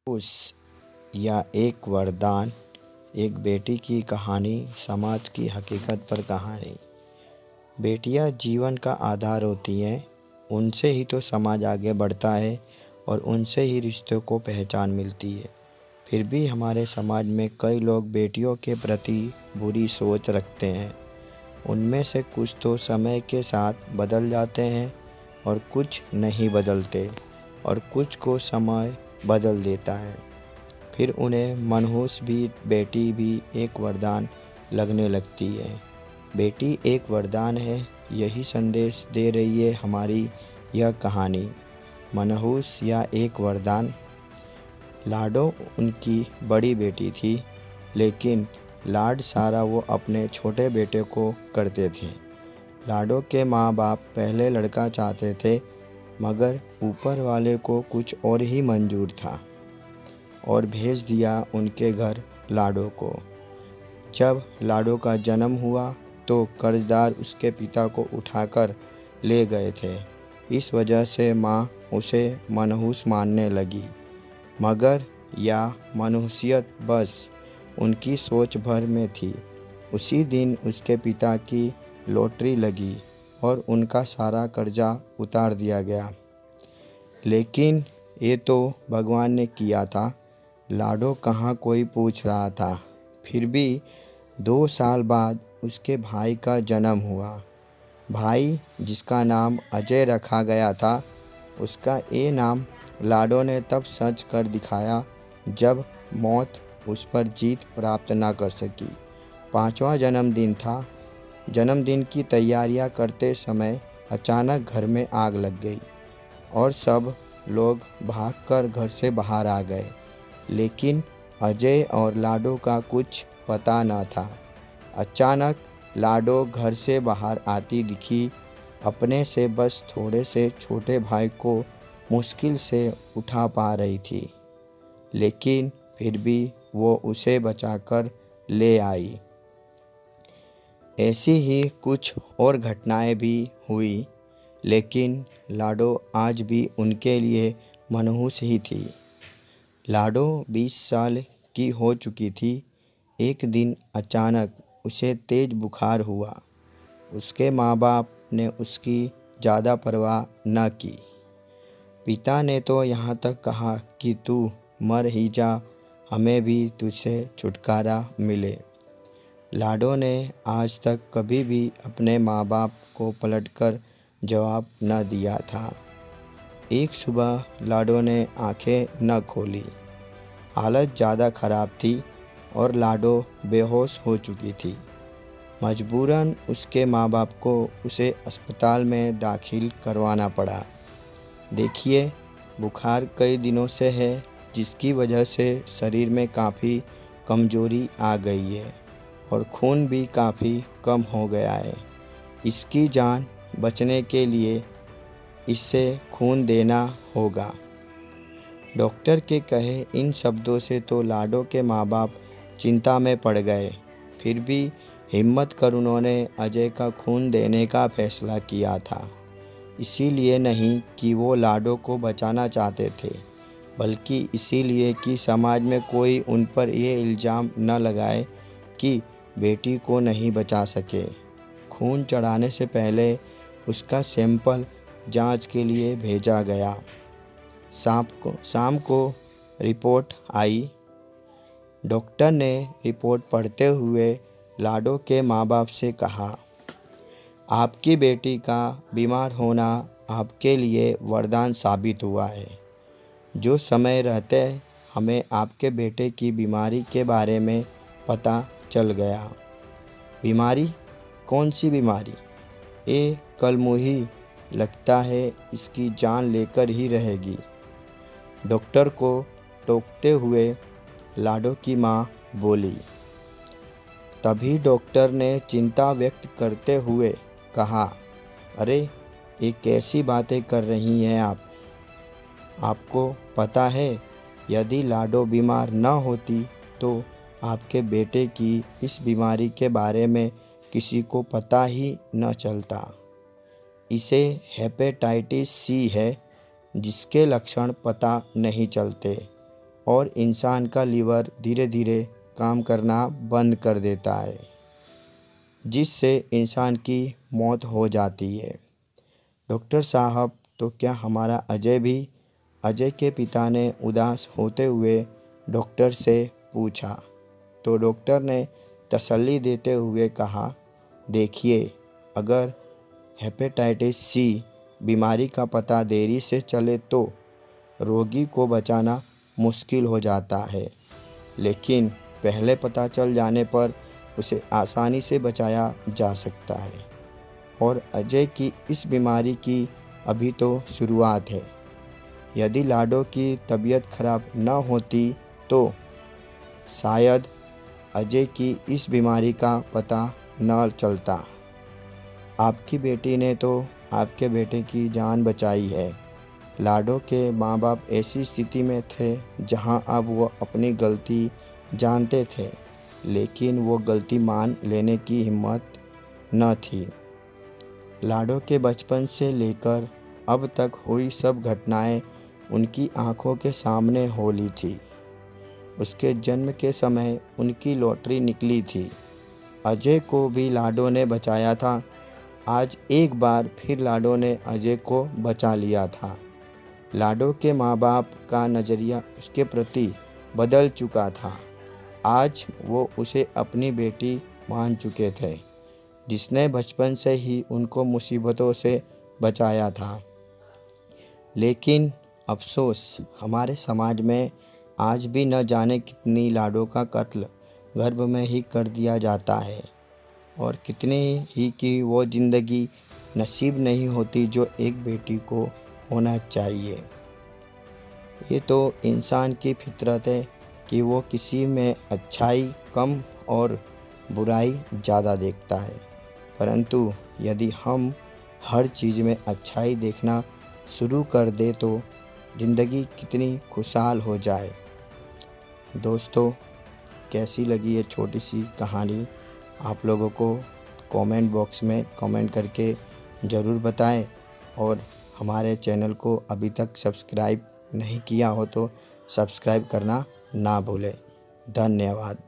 उस या एक वरदान, एक बेटी की कहानी, समाज की हकीकत पर कहानी। बेटियां जीवन का आधार होती हैं। उनसे ही तो समाज आगे बढ़ता है और उनसे ही रिश्तों को पहचान मिलती है। फिर भी हमारे समाज में कई लोग बेटियों के प्रति बुरी सोच रखते हैं। उनमें से कुछ तो समय के साथ बदल जाते हैं और कुछ नहीं बदलते, और कुछ को समय बदल देता है। फिर उन्हें मनहूस भी बेटी भी एक वरदान लगने लगती है। बेटी एक वरदान है, यही संदेश दे रही है हमारी यह कहानी। मनहूस या एक वरदान। लाडो उनकी बड़ी बेटी थी, लेकिन लाड सारा वो अपने छोटे बेटे को करते थे। लाडो के माँ बाप पहले लड़का चाहते थे, मगर ऊपर वाले को कुछ और ही मंजूर था और भेज दिया उनके घर लाडो को। जब लाडो का जन्म हुआ तो कर्जदार उसके पिता को उठाकर ले गए थे। इस वजह से माँ उसे मनहूस मानने लगी, मगर यह मनहूसियत बस उनकी सोच भर में थी। उसी दिन उसके पिता की लॉटरी लगी और उनका सारा कर्जा उतार दिया गया। लेकिन ये तो भगवान ने किया था, लाडो कहाँ कोई पूछ रहा था। फिर भी 2 साल बाद उसके भाई का जन्म हुआ। भाई जिसका नाम अजय रखा गया था, उसका ये नाम लाडो ने तब सच कर दिखाया जब मौत उस पर जीत प्राप्त न कर सकी। 5वां जन्मदिन था। जन्मदिन की तैयारियां करते समय अचानक घर में आग लग गई और सब लोग भागकर घर से बाहर आ गए। लेकिन अजय और लाडो का कुछ पता न था। अचानक लाडो घर से बाहर आती दिखी। अपने से बस थोड़े से छोटे भाई को मुश्किल से उठा पा रही थी, लेकिन फिर भी वो उसे बचाकर ले आई। ऐसी ही कुछ और घटनाएं भी हुई, लेकिन लाडो आज भी उनके लिए मनहूस ही थी। लाडो 20 साल की हो चुकी थी। एक दिन अचानक उसे तेज बुखार हुआ। उसके माँ बाप ने उसकी ज़्यादा परवाह न की। पिता ने तो यहाँ तक कहा कि तू मर ही जा, हमें भी तुझसे छुटकारा मिले। लाडो ने आज तक कभी भी अपने माँ बाप को पलटकर जवाब न दिया था। एक सुबह लाडो ने आंखें न खोली। हालत ज़्यादा ख़राब थी और लाडो बेहोश हो चुकी थी। मजबूरन उसके माँ बाप को उसे अस्पताल में दाखिल करवाना पड़ा। देखिए, बुखार कई दिनों से है, जिसकी वजह से शरीर में काफ़ी कमज़ोरी आ गई है और खून भी काफ़ी कम हो गया है। इसकी जान बचने के लिए इससे खून देना होगा। डॉक्टर के कहे इन शब्दों से तो लाडो के माँ बाप चिंता में पड़ गए। फिर भी हिम्मत कर उन्होंने अजय का खून देने का फैसला किया था। इसीलिए नहीं कि वो लाडो को बचाना चाहते थे, बल्कि इसीलिए कि समाज में कोई उन पर ये इल्ज़ाम न लगाए कि बेटी को नहीं बचा सके। खून चढ़ाने से पहले उसका सैंपल जांच के लिए भेजा गया। शाम को रिपोर्ट आई। डॉक्टर ने रिपोर्ट पढ़ते हुए लाडो के माँ बाप से कहा, आपकी बेटी का बीमार होना आपके लिए वरदान साबित हुआ है। जो समय रहते हमें आपके बेटे की बीमारी के बारे में पता चल गया। बीमारी? कौन सी बीमारी? ये कल मुही लगता है इसकी जान लेकर ही रहेगी। डॉक्टर को टोकते हुए लाडो की माँ बोली। तभी डॉक्टर ने चिंता व्यक्त करते हुए कहा, अरे ये कैसी बातें कर रही हैं आप? आपको पता है, यदि लाडो बीमार न होती तो आपके बेटे की इस बीमारी के बारे में किसी को पता ही न चलता। इसे हेपेटाइटिस सी है, जिसके लक्षण पता नहीं चलते और इंसान का लीवर धीरे धीरे काम करना बंद कर देता है, जिससे इंसान की मौत हो जाती है। डॉक्टर साहब, तो क्या हमारा अजय भी? अजय के पिता ने उदास होते हुए डॉक्टर से पूछा। तो डॉक्टर ने तसल्ली देते हुए कहा, देखिए, अगर हेपेटाइटिस सी बीमारी का पता देरी से चले तो रोगी को बचाना मुश्किल हो जाता है, लेकिन पहले पता चल जाने पर उसे आसानी से बचाया जा सकता है। और अजय की इस बीमारी की अभी तो शुरुआत है। यदि लाडो की तबीयत खराब न होती तो शायद अजय की इस बीमारी का पता न चलता। आपकी बेटी ने तो आपके बेटे की जान बचाई है। लाडो के माँ बाप ऐसी स्थिति में थे जहाँ अब वो अपनी गलती जानते थे, लेकिन वो गलती मान लेने की हिम्मत न थी। लाडो के बचपन से लेकर अब तक हुई सब घटनाएं उनकी आंखों के सामने होली थी। उसके जन्म के समय उनकी लॉटरी निकली थी। अजय को भी लाडो ने बचाया था। आज एक बार फिर लाडो ने अजय को बचा लिया था। लाडो के माँ बाप का नज़रिया उसके प्रति बदल चुका था। आज वो उसे अपनी बेटी मान चुके थे, जिसने बचपन से ही उनको मुसीबतों से बचाया था। लेकिन अफसोस, हमारे समाज में आज भी न जाने कितनी लाडो का कत्ल गर्भ में ही कर दिया जाता है, और कितने ही की वो ज़िंदगी नसीब नहीं होती जो एक बेटी को होना चाहिए। ये तो इंसान की फितरत है कि वो किसी में अच्छाई कम और बुराई ज़्यादा देखता है, परंतु यदि हम हर चीज़ में अच्छाई देखना शुरू कर दे तो ज़िंदगी कितनी खुशहाल हो जाए। दोस्तों, कैसी लगी ये छोटी सी कहानी? आप लोगों को कमेंट बॉक्स में कमेंट करके ज़रूर बताएं, और हमारे चैनल को अभी तक सब्सक्राइब नहीं किया हो तो सब्सक्राइब करना ना भूलें। धन्यवाद।